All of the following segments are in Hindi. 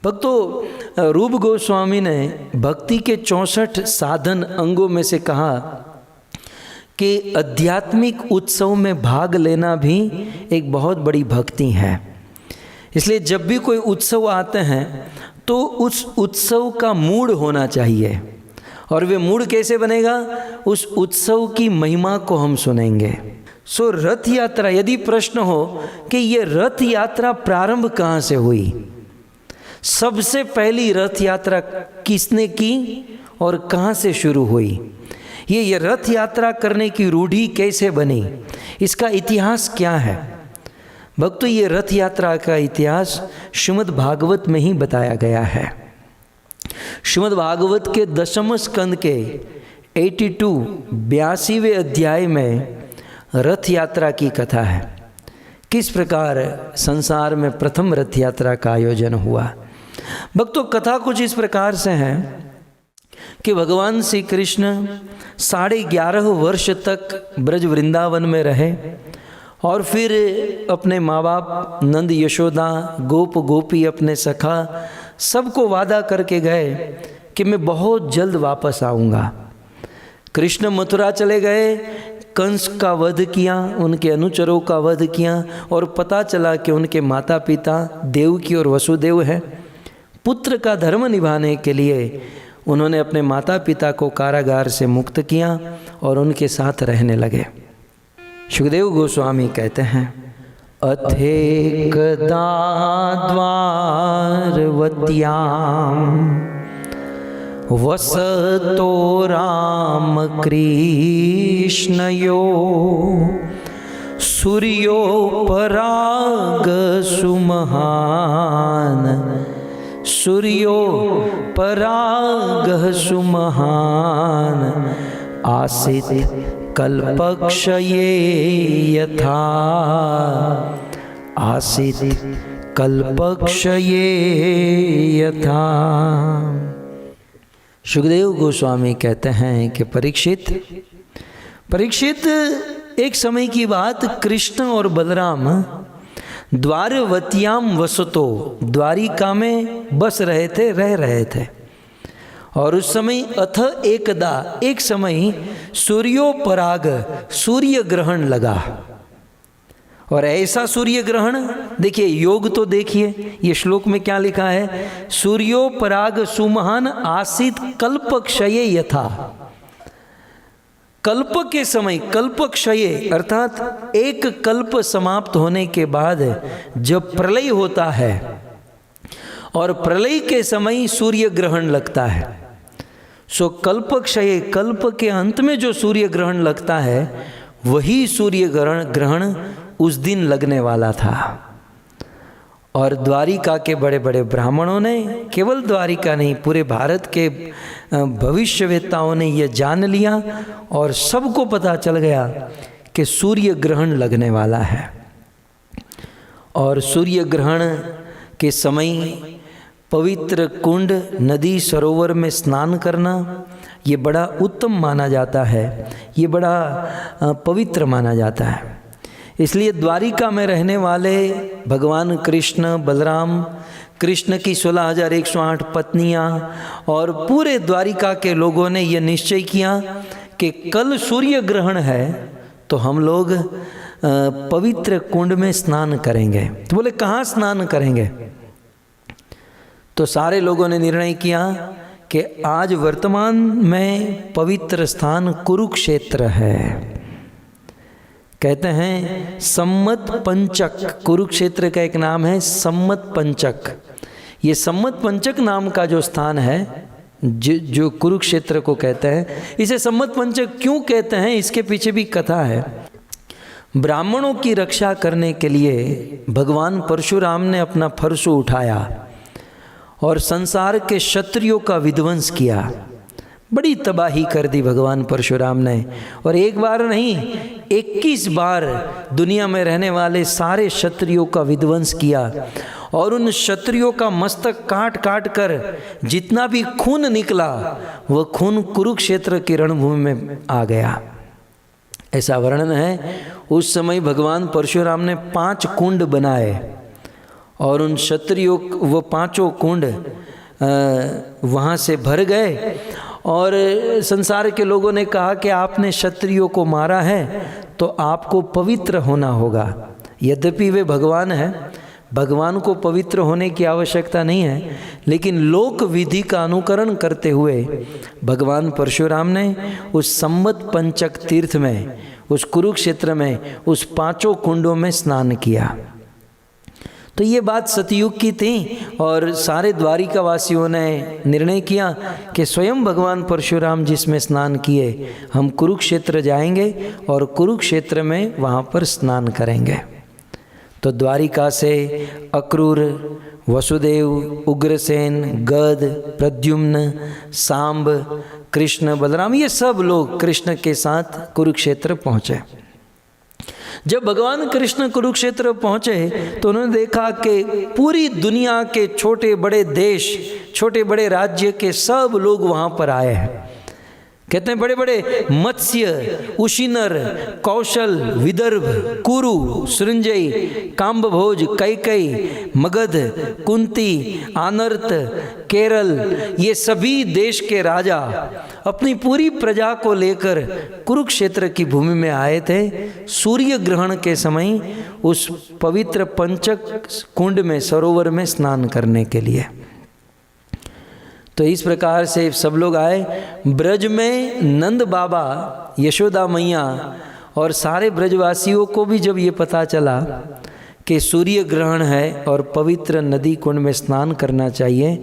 भक्तों, रूप गोस्वामी ने भक्ति के 64 साधन अंगों में से कहा कि आध्यात्मिक उत्सव में भाग लेना भी एक बहुत बड़ी भक्ति है। इसलिए जब भी कोई उत्सव आते हैं तो उस उत्सव का मूड होना चाहिए। और वे मूड कैसे बनेगा? उस उत्सव की महिमा को हम सुनेंगे। सो रथ यात्रा, यदि प्रश्न हो कि ये रथ यात्रा प्रारंभ कहाँ से हुई, सबसे पहली रथ यात्रा किसने की और कहाँ से शुरू हुई, ये रथ यात्रा करने की रूढ़ी कैसे बनी, इसका इतिहास क्या है? भक्तों, ये रथ यात्रा का इतिहास श्रीमद् भागवत में ही बताया गया है। श्रीमद् भागवत के 10वें स्कंद के 82वें अध्याय में रथ यात्रा की कथा है। किस प्रकार संसार में प्रथम रथ यात्रा का आयोजन हुआ। भक्तों, कथा कुछ इस प्रकार से है कि भगवान श्री कृष्ण 11.5 वर्ष तक ब्रज वृंदावन में रहे और फिर अपने माँ बाप नंद यशोदा गोप गोपी अपने सखा सबको वादा करके गए कि मैं बहुत जल्द वापस आऊँगा। कृष्ण मथुरा चले गए, कंस का वध किया, उनके अनुचरों का वध किया और पता चला कि उनके माता पिता देवकी और वसुदेव हैं। पुत्र का धर्म निभाने के लिए उन्होंने अपने माता पिता को कारागार से मुक्त किया और उनके साथ रहने लगे। सुखदेव गोस्वामी कहते हैं, अथेकदा द्वारवत्याम वसतो राम कृष्णयो सूर्यो पराग सुमहान सूर्यो पराग सुमहान आसित कल्पक्षये यथा आसित कल्पक्षये यथा। सुखदेव गोस्वामी कहते हैं कि परीक्षित एक समय की बात, कृष्ण और बलराम द्वारवत्याम वसतो, द्वारिका में बस रहे थे, रह रहे थे। और उस समय अथ एकदा, एक समय सूर्योपराग, सूर्य ग्रहण लगा। और ऐसा सूर्य ग्रहण, देखिए योग तो देखिए, ये श्लोक में क्या लिखा है, सूर्योपराग सुमहान आसित कल्पक्षये यथा। कल्प के समय, कल्पक्षये अर्थात एक कल्प समाप्त होने के बाद जब प्रलय होता है और प्रलय के समय सूर्य ग्रहण लगता है, सो कल्पक्षये, कल्प के अंत में जो सूर्य ग्रहण लगता है वही सूर्य ग्रहण उस दिन लगने वाला था। और द्वारिका के बड़े बड़े ब्राह्मणों ने, केवल द्वारिका नहीं पूरे भारत के भविष्यवेत्ताओं ने यह जान लिया और सबको पता चल गया कि सूर्य ग्रहण लगने वाला है। और सूर्य ग्रहण के समय पवित्र कुंड, नदी, सरोवर में स्नान करना ये बड़ा उत्तम माना जाता है, ये बड़ा पवित्र माना जाता है। इसलिए द्वारिका में रहने वाले भगवान कृष्ण, बलराम, कृष्ण की 16,108 पत्नियां और पूरे द्वारिका के लोगों ने यह निश्चय किया कि कल सूर्य ग्रहण है तो हम लोग पवित्र कुंड में स्नान करेंगे। तो बोले कहाँ स्नान करेंगे? तो सारे लोगों ने निर्णय किया कि आज वर्तमान में पवित्र स्थान कुरुक्षेत्र है। कहते हैं सम्मत पंचक, कुरुक्षेत्र का एक नाम है सम्मत पंचक। ये सम्मत पंचक नाम का जो स्थान है, जो कुरुक्षेत्र को कहते हैं, इसे सम्मत पंचक क्यों कहते हैं, इसके पीछे भी कथा है। ब्राह्मणों की रक्षा करने के लिए भगवान परशुराम ने अपना फरसु उठाया और संसार के क्षत्रियों का विध्वंस किया। बड़ी तबाही कर दी भगवान परशुराम ने। और एक बार नहीं, 21 बार दुनिया में रहने वाले सारे क्षत्रियों का विध्वंस किया और उन क्षत्रियों का मस्तक काट काट कर जितना भी खून निकला वह खून कुरुक्षेत्र की रणभूमि में आ गया। ऐसा वर्णन है, उस समय भगवान परशुराम ने 5 कुंड बनाए और उन क्षत्रियों वो 5 कुंड वहाँ से भर गए। और संसार के लोगों ने कहा कि आपने क्षत्रियों को मारा है तो आपको पवित्र होना होगा। यद्यपि वे भगवान हैं, भगवान को पवित्र होने की आवश्यकता नहीं है, लेकिन लोक विधि का अनुकरण करते हुए भगवान परशुराम ने उस संवत पंचक तीर्थ में, उस कुरुक्षेत्र में, उस 5 कुंडों में स्नान किया। तो ये बात सतयुग की थी और सारे द्वारिका वासियों ने निर्णय किया कि स्वयं भगवान परशुराम जिसमें स्नान किए, हम कुरुक्षेत्र जाएंगे और कुरुक्षेत्र में वहाँ पर स्नान करेंगे। तो द्वारिका से अक्रूर, वसुदेव, उग्रसेन, गद, प्रद्युम्न, सांब, कृष्ण, बलराम, ये सब लोग कृष्ण के साथ कुरुक्षेत्र पहुँचे। जब भगवान कृष्ण कुरुक्षेत्र पहुँचे तो उन्होंने देखा कि पूरी दुनिया के छोटे बड़े देश, छोटे बड़े राज्य के सब लोग वहाँ पर आए हैं। कहते हैं बड़े बड़े मत्स्य, उशिनर, कौशल, विदर्भ, कुरु, सृंजय, काम्बभोज, कैकई, मगध, कुंती, आनर्त, केरल, ये सभी देश के राजा अपनी पूरी प्रजा को लेकर कुरुक्षेत्र की भूमि में आए थे सूर्य ग्रहण के समय उस पवित्र पंचक कुंड में, सरोवर में स्नान करने के लिए। तो इस प्रकार से सब लोग आए। ब्रज में नंद बाबा, यशोदा मैया और सारे ब्रजवासियों को भी जब ये पता चला कि सूर्य ग्रहण है और पवित्र नदी कुंड में स्नान करना चाहिए,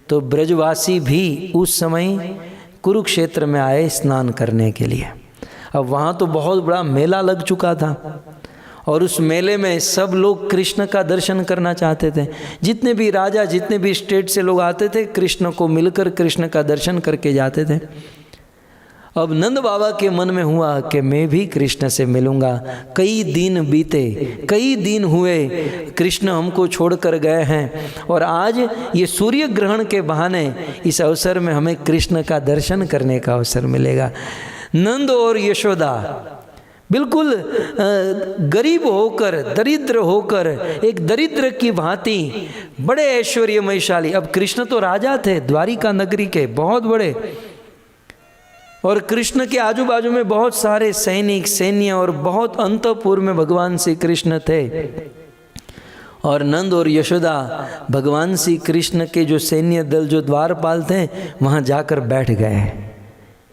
तो ब्रजवासी भी उस समय कुरुक्षेत्र में आए स्नान करने के लिए। अब वहाँ तो बहुत बड़ा मेला लग चुका था और उस मेले में सब लोग कृष्ण का दर्शन करना चाहते थे। जितने भी राजा, जितने भी स्टेट से लोग आते थे, कृष्ण को मिलकर कृष्ण का दर्शन करके जाते थे। अब नंद बाबा के मन में हुआ कि मैं भी कृष्ण से मिलूंगा। कई दिन बीते, कई दिन हुए, कृष्ण हमको छोड़कर गए हैं और आज ये सूर्य ग्रहण के बहाने इस अवसर में हमें कृष्ण का दर्शन करने का अवसर मिलेगा। नंद और यशोदा बिल्कुल गरीब होकर, दरिद्र होकर, एक दरिद्र की भांति बड़े ऐश्वर्यमयशाली। अब कृष्ण तो राजा थे द्वारिका नगरी के, बहुत बड़े, और कृष्ण के आजू बाजू में बहुत सारे सैनिक, सैन्य और बहुत अंतपुर में भगवान श्री कृष्ण थे। और नंद और यशोदा भगवान श्री कृष्ण के जो सैन्य दल, जो द्वारपाल थे, वहाँ जाकर बैठ गए।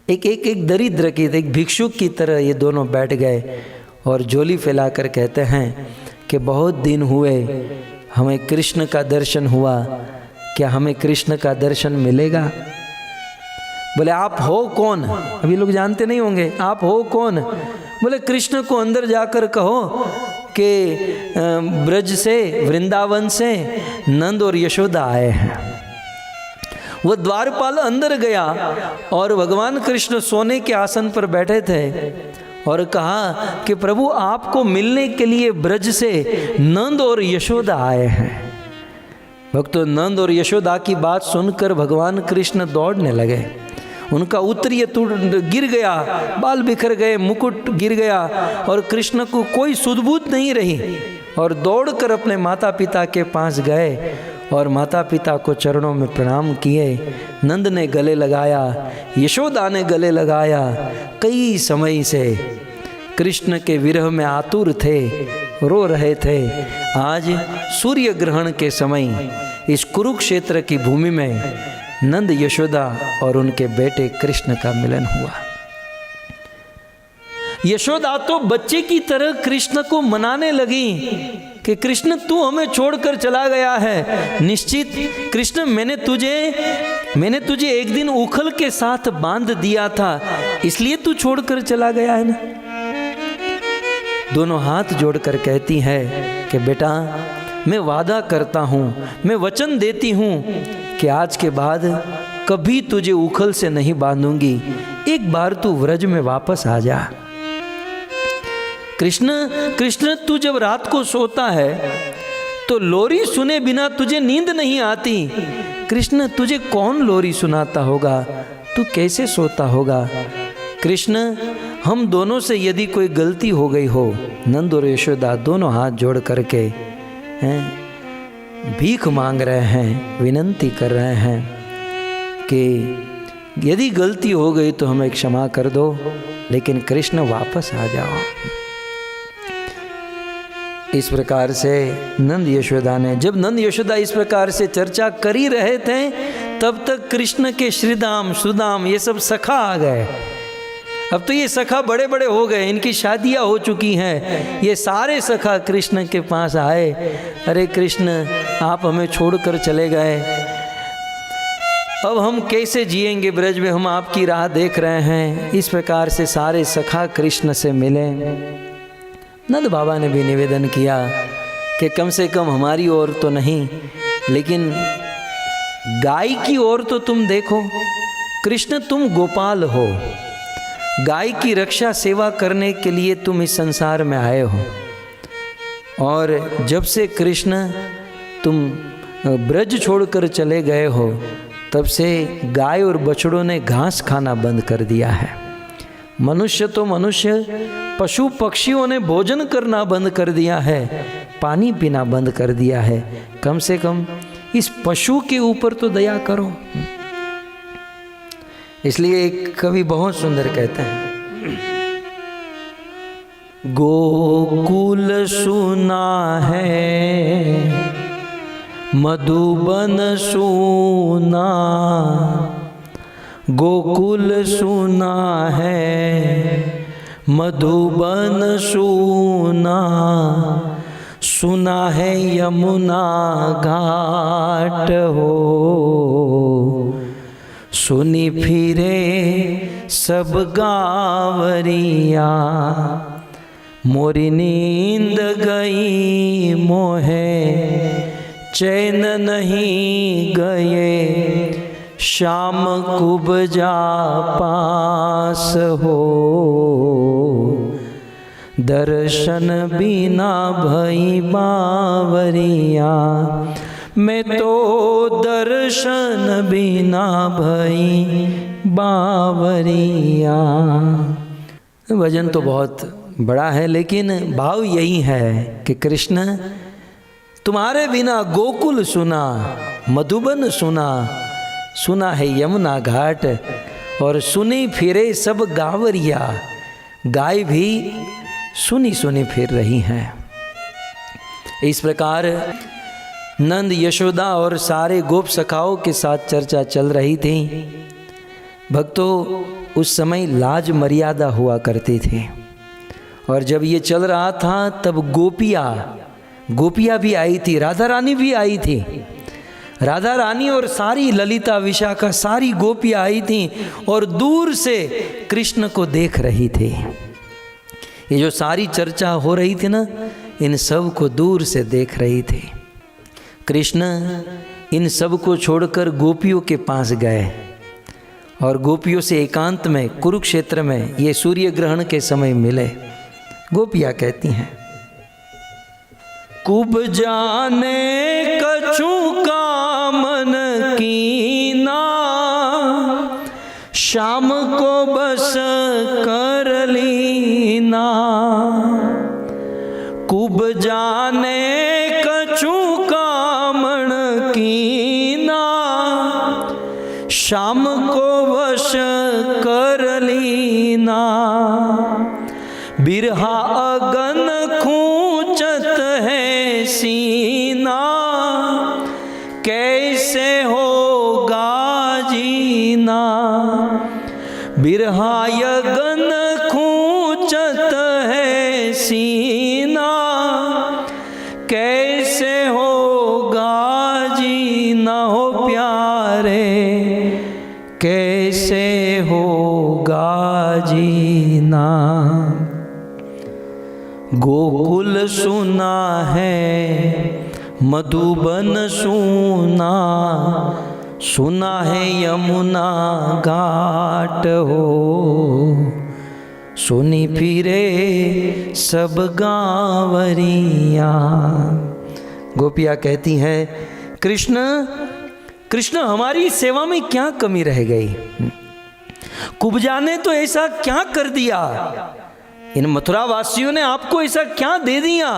एक दरिद्र की, एक भिक्षुक की तरह ये दोनों बैठ गए और झोली फैलाकर कहते हैं कि बहुत दिन हुए, हमें कृष्ण का दर्शन हुआ, क्या हमें कृष्ण का दर्शन मिलेगा? बोले आप हो कौन? अभी लोग जानते नहीं होंगे, आप हो कौन? बोले कृष्ण को अंदर जाकर कहो कि ब्रज से, वृंदावन से नंद और यशोदा आए हैं। वो द्वारपाल अंदर गया और भगवान कृष्ण सोने के आसन पर बैठे थे और कहा कि प्रभु आपको मिलने के लिए ब्रज से नंद और यशोदा आए हैं। भक्तों, नंद और यशोदा की बात सुनकर भगवान कृष्ण दौड़ने लगे। उनका उत्तरीय गिर गया, बाल बिखर गए, मुकुट गिर गया और कृष्ण को कोई सुध-बूध नहीं रही और दौड़कर अपने माता पिता के पास गए और माता पिता को चरणों में प्रणाम किए। नंद ने गले लगाया, यशोदा ने गले लगाया। कई समय से कृष्ण के विरह में आतुर थे, रो रहे थे। आज सूर्य ग्रहण के समय इस कुरुक्षेत्र की भूमि में नंद, यशोदा और उनके बेटे कृष्ण का मिलन हुआ। यशोदा तो बच्चे की तरह कृष्ण को मनाने लगी कि कृष्ण तू हमें छोड़कर चला गया है। निश्चित कृष्ण, मैंने तुझे एक दिन उखल के साथ बांध दिया था, इसलिए तू छोड़कर चला गया है ना। दोनों हाथ जोड़कर कहती है कि बेटा, मैं वादा करता हूँ, मैं वचन देती हूँ कि आज के बाद कभी तुझे उखल से नहीं बांधूंगी। एक बार तू व्रज में वापस आ जा। कृष्ण, तू जब रात को सोता है तो लोरी सुने बिना तुझे नींद नहीं आती। कृष्ण, तुझे कौन लोरी सुनाता होगा? तू कैसे सोता होगा? कृष्ण, हम दोनों से यदि कोई गलती हो गई हो, नंद और यशोदा दोनों हाथ जोड़ करके भीख मांग रहे हैं, विनंती कर रहे हैं कि यदि गलती हो गई तो हमें क्षमा कर दो, लेकिन कृष्ण वापस आ जाओ। इस प्रकार से नंद यशोदा ने, जब नंद यशोदा इस प्रकार से चर्चा कर ही रहे थे, तब तक कृष्ण के श्रीदाम सुदाम ये सब सखा आ गए। अब तो ये सखा बड़े बड़े हो गए, इनकी शादियां हो चुकी हैं। ये सारे सखा कृष्ण के पास आए, अरे कृष्ण आप हमें छोड़कर चले गए, अब हम कैसे जिएंगे ब्रज में, हम आपकी राह देख रहे हैं। इस प्रकार से सारे सखा कृष्ण से मिले। नंद बाबा ने भी निवेदन किया कि कम से कम हमारी ओर तो नहीं, लेकिन गाय की ओर तो तुम देखो। कृष्ण तुम गोपाल हो, गाय की रक्षा सेवा करने के लिए तुम इस संसार में आए हो, और जब से कृष्ण तुम ब्रज छोड़कर चले गए हो, तब से गाय और बछड़ों ने घास खाना बंद कर दिया है। मनुष्य तो मनुष्य, पशु पक्षियों ने भोजन करना बंद कर दिया है, पानी पीना बंद कर दिया है। कम से कम इस पशु के ऊपर तो दया करो। इसलिए एक कवि बहुत सुंदर कहते हैं, गोकुल सुना है मधुबन सुना, गोकुल सुना है मधुबन सुना, सुना है यमुना घाट हो, सुनी फिरे सब गावरिया, मोरी नींद गई मोहे चैन नहीं गए, श्याम कुबजा पास हो, दर्शन बिना भई बावरिया, मैं तो दर्शन बिना भई बावरिया। भजन तो बहुत बड़ा है, लेकिन भाव यही है कि कृष्ण तुम्हारे बिना गोकुल सुना, मधुबन सुना, सुना है यमुना घाट, और सुनी फिरे सब गावरिया, गाय भी सुनी सुनी फिर रही हैं। इस प्रकार नंद यशोदा और सारे गोप सखाओं के साथ चर्चा चल रही थी। भक्तों, उस समय लाज मर्यादा हुआ करती थी, और जब ये चल रहा था तब गोपियाँ भी आई थी, राधा रानी भी आई थी। राधा रानी और सारी ललिता विशाखा सारी गोपियाँ आई थी, और दूर से कृष्ण को देख रही थी। ये जो सारी चर्चा हो रही थी ना, इन सब को दूर से देख रही थी। कृष्ण इन सब को छोड़कर गोपियों के पास गए, और गोपियों से एकांत में कुरुक्षेत्र में ये सूर्य ग्रहण के समय मिले। गोपियाँ कहती हैं, कुब जाने कछु कामन कीना, शाम को बस कर लीना, कुब जाने कछु कामन कीना, शाम को वश कर लीना, बिरहा अगन खूंचत है सीना, कैसे होगा जीना, बिरहा अगन खूंचत है सीना, कैसे होगा जीना हो प्यारे, कैसे होगा जीना। गोकुल सुना है मधुबन सुना, सुना है यमुना घाट हो, सुनी फिरे सब गावरिया। गोपियाँ कहती हैं, कृष्ण हमारी सेवा में क्या कमी रह गई? कुब्जा ने तो ऐसा क्या कर दिया? इन मथुरा वासियों ने आपको ऐसा क्या दे दिया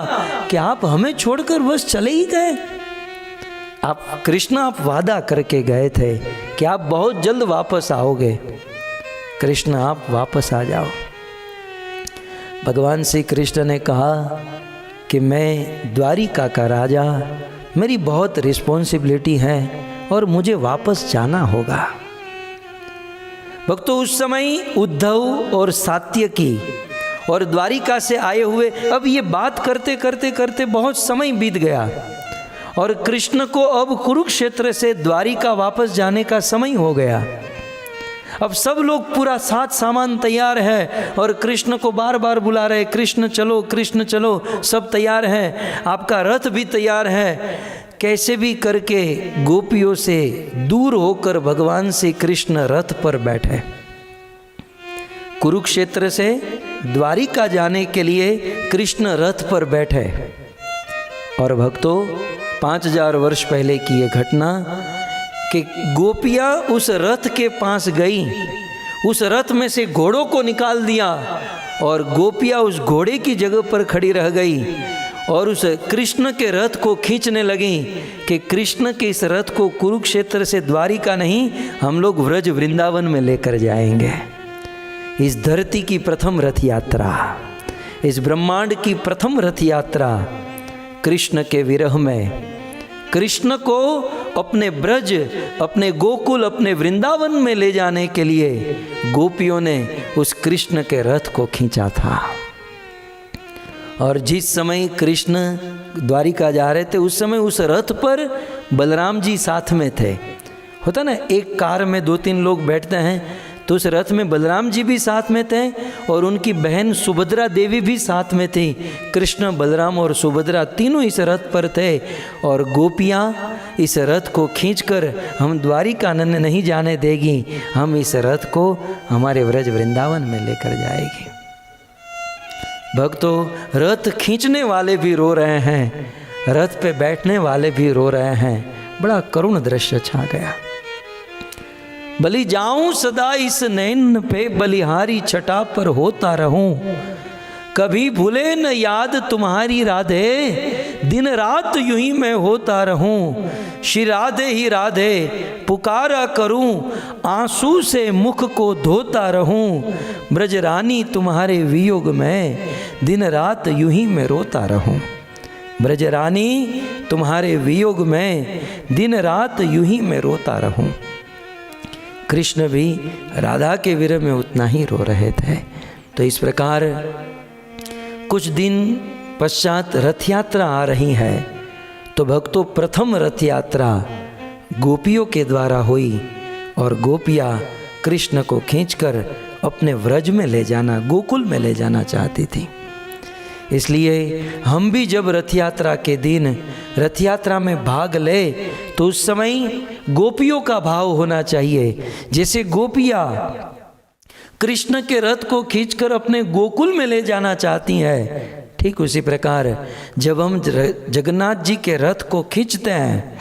कि आप हमें छोड़कर बस चले ही गए? आप कृष्ण आप वादा करके गए थे कि आप बहुत जल्द वापस आओगे। कृष्ण आप वापस आ जाओ। भगवान श्री कृष्ण ने कहा कि मैं द्वारिका का राजा, मेरी बहुत रिस्पॉन्सिबिलिटी है और मुझे वापस जाना होगा। भक्तों, उस समय उद्धव और सात्यकी और द्वारिका से आए हुए अब ये बात करते करते करते बहुत समय बीत गया और कृष्ण को अब कुरुक्षेत्र से द्वारिका वापस जाने का समय हो गया। अब सब लोग पूरा साथ सामान तैयार है और कृष्ण को बार बार बुला रहे, कृष्ण चलो, कृष्ण चलो, सब तैयार है, आपका रथ भी तैयार है। कैसे भी करके गोपियों से दूर होकर भगवान श्री कृष्ण रथ पर बैठे। कुरुक्षेत्र से द्वारिका जाने के लिए कृष्ण रथ पर बैठे। और भक्तों, 5000 वर्ष पहले की ये घटना कि गोपियाँ उस रथ के पास गई, उस रथ में से घोड़ों को निकाल दिया और गोपियाँ उस घोड़े की जगह पर खड़ी रह गई और उस कृष्ण के रथ को खींचने लगी कि कृष्ण के इस रथ को कुरुक्षेत्र से द्वारिका नहीं, हम लोग व्रज वृंदावन में लेकर जाएंगे। इस धरती की प्रथम रथ यात्रा, इस ब्रह्मांड की प्रथम रथ यात्रा कृष्ण के विरह में, कृष्ण को अपने ब्रज, अपने गोकुल, अपने वृंदावन में ले जाने के लिए गोपियों ने उस कृष्ण के रथ को खींचा था। और जिस समय कृष्ण द्वारिका जा रहे थे उस समय उस रथ पर बलराम जी साथ में थे। होता ना, एक कार में 2-3 लोग बैठते हैं, तो उस रथ में बलराम जी भी साथ में थे और उनकी बहन सुभद्रा देवी भी साथ में थी। कृष्ण, बलराम और सुभद्रा तीनों इस रथ पर थे और गोपियाँ इस रथ को खींचकर हम द्वारिका नहीं जाने देगी, हम इस रथ को हमारे व्रज वृंदावन में लेकर जाएगी। भक्तों, रथ खींचने वाले भी रो रहे हैं, रथ पे बैठने वाले भी रो रहे हैं। बड़ा करुण दृश्य छा गया। बलि जाऊं सदा इस नैन पे, बलिहारी छटा पर होता रहूं, कभी भूले न याद तुम्हारी राधे, दिन रात यूं ही मैं होता रहूं, श्री राधे ही राधे पुकारा करूं, आंसू से मुख को धोता रहूं, ब्रज रानी तुम्हारे वियोग में, दिन रात यूं ही मैं रोता रहूं। ब्रज रानी तुम्हारे वियोग में, दिन रात यूं ही मैं रोता रहूं। कृष्ण भी राधा के विरह में उतना ही रो रहे थे। तो इस प्रकार कुछ दिन पश्चात रथ यात्रा आ रही है। तो भक्तों, प्रथम रथ यात्रा गोपियों के द्वारा हुई और गोपियाँ कृष्ण को खींचकर अपने व्रज में ले जाना, गोकुल में ले जाना चाहती थी। इसलिए हम भी जब रथ यात्रा के दिन रथ यात्रा में भाग ले तो उस समय गोपियों का भाव होना चाहिए। जैसे गोपियाँ कृष्ण के रथ को खींचकर अपने गोकुल में ले जाना चाहती हैं, ठीक उसी प्रकार जब हम जगन्नाथ जी के रथ को खींचते हैं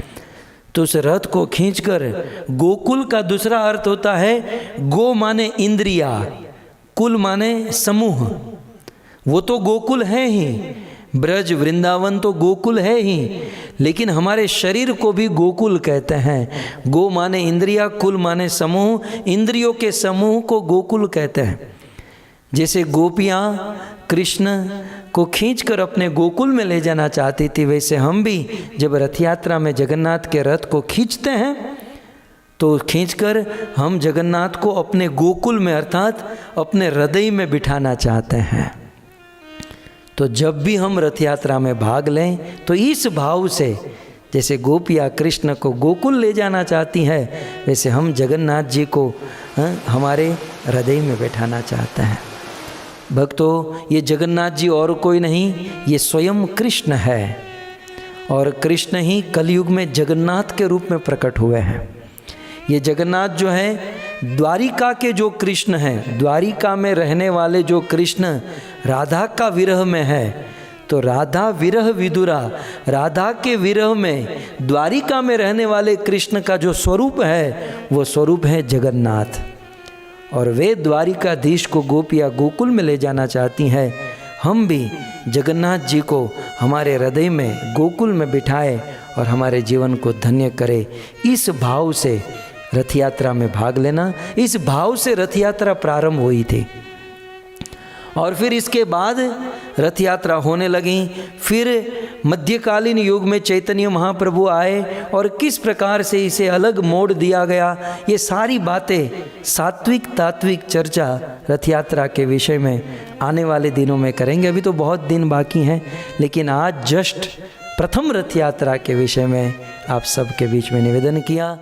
तो उस रथ को खींचकर, गोकुल का दूसरा अर्थ होता है गो माने इंद्रिया, कुल माने समूह। वो तो गोकुल है ही, ब्रज वृंदावन तो गोकुल है ही, लेकिन हमारे शरीर को भी गोकुल कहते हैं। गो माने इंद्रिया, कुल माने समूह, इंद्रियों के समूह को गोकुल कहते हैं। जैसे गोपियाँ कृष्ण को खींचकर अपने गोकुल में ले जाना चाहती थी, वैसे हम भी जब रथ यात्रा में जगन्नाथ के रथ को खींचते हैं तो खींचकर हम जगन्नाथ को अपने गोकुल में अर्थात अपने हृदय में बिठाना चाहते हैं। तो जब भी हम रथ यात्रा में भाग लें तो इस भाव से, जैसे गोपियाँ कृष्ण को गोकुल ले जाना चाहती हैं, वैसे हम जगन्नाथ जी को हमारे हृदय में बैठाना चाहते हैं। भक्तों, ये जगन्नाथ जी और कोई नहीं, ये स्वयं कृष्ण है और कृष्ण ही कलयुग में जगन्नाथ के रूप में प्रकट हुए हैं। ये जगन्नाथ जो है द्वारिका के जो कृष्ण हैं, द्वारिका में रहने वाले जो कृष्ण राधा का विरह में है, तो राधा विरह विदुरा, राधा के विरह में द्वारिका में रहने वाले कृष्ण का जो स्वरूप है वो स्वरूप है जगन्नाथ। और वे द्वारिकाधीश को गोपियाँ गोकुल में ले जाना चाहती हैं। हम भी जगन्नाथ जी को हमारे हृदय में गोकुल में बिठाए और हमारे जीवन को धन्य करे। इस भाव से रथ यात्रा में भाग लेना, इस भाव से रथ यात्रा प्रारंभ हुई थी। और फिर इसके बाद रथ यात्रा होने लगी। फिर मध्यकालीन युग में चैतन्य महाप्रभु आए और किस प्रकार से इसे अलग मोड़ दिया गया, ये सारी बातें सात्विक तात्विक चर्चा रथ यात्रा के विषय में आने वाले दिनों में करेंगे। अभी तो बहुत दिन बाकी हैं, लेकिन आज जस्ट प्रथम रथ यात्रा के विषय में आप सबके बीच में निवेदन किया।